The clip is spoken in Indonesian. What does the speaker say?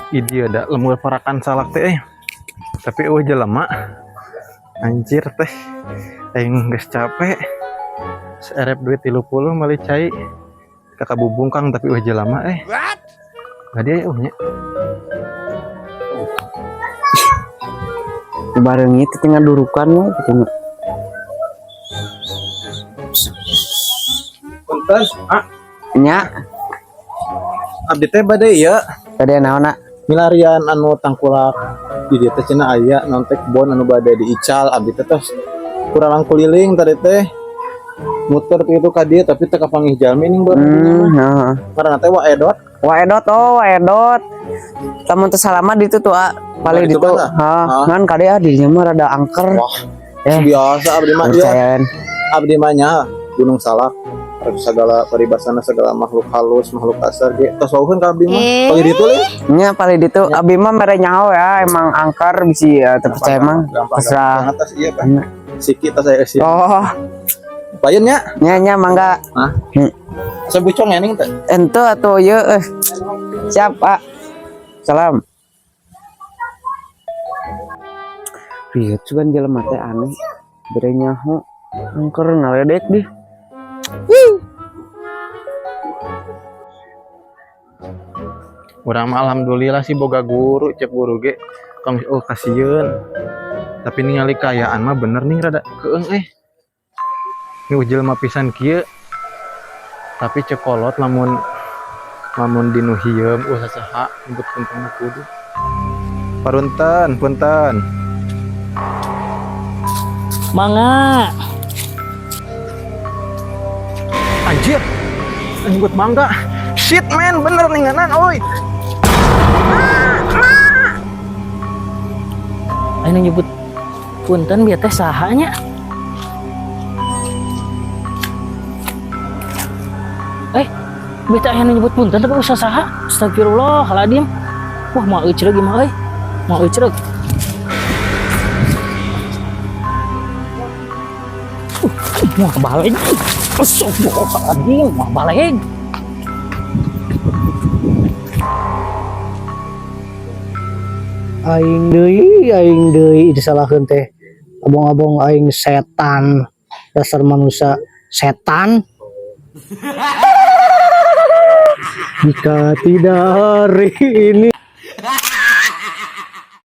Ide ada lemur parakan salak teh. Tapi jelema anjir teh aing geus capek. Serep duit 30 malih cai kakak bubungkang tapi jelema Gak dia nya. Bareng itu tinggal durukan gitu. Punten, Nya, abdi teh bade ieu tadi naon nak? milarian anu tangkulak di dieu teh cenah aya naon teh kebon anu bade diical abdi teh tos kurang kuliling tadi teh muter itu ka dieu tapi teh kapanggih jalmi ning bareng Heeh. karena teh Waedot. Waedot. Lamun teu salama ditu tuh, paling Ditu ditu. kan, Ngan kade dinya mah rada angker. Wah, biasa abdi mah ieu. Percayaan. Abdi mah nya Gunung Salak. Segala paribasana segala makhluk halus, makhluk kasar ge tos wauheun ka abdi mah. Pagi ditu leuh. Nya paling ditu abi mah mere nyaho ya, emang angker bisi ya terpercaya mah. Terserah. Atas iya kan. Siki tas saya sih. Oh, Bayeun nya. nya mangga. Hah? Sebucong ening teh. Ente atuh ieu Siap, Pak. Salam. Iya, cuman jelema teh aneh. Bere nyaho angker ngaledek deh. Urang mah alhamdulillah sih boga guru, cek guru ge. Kang kasieun. Tapi ningali kayaan mah bener nih rada keeng Ini jelema pisan kieu. Tapi cekolot lamun dinu hieum saha nyebut punten kudu. Punten. Mangga. Anjir. Nyebut mangga. Shit man, bener ninganan oi. Ayo nyebut punten biar teh sahanya. Beta aya nyebut punten tapi usah saha. Astagfirullahaladzim. Wah, mau euceureuh gimana euy? Mau euceureuh. Mau balik. Astagfirullahaladzim, mau balik. Aing deui disalahkeun teh abong-abong aing setan, dasar manusia setan. Jika tidak hari ini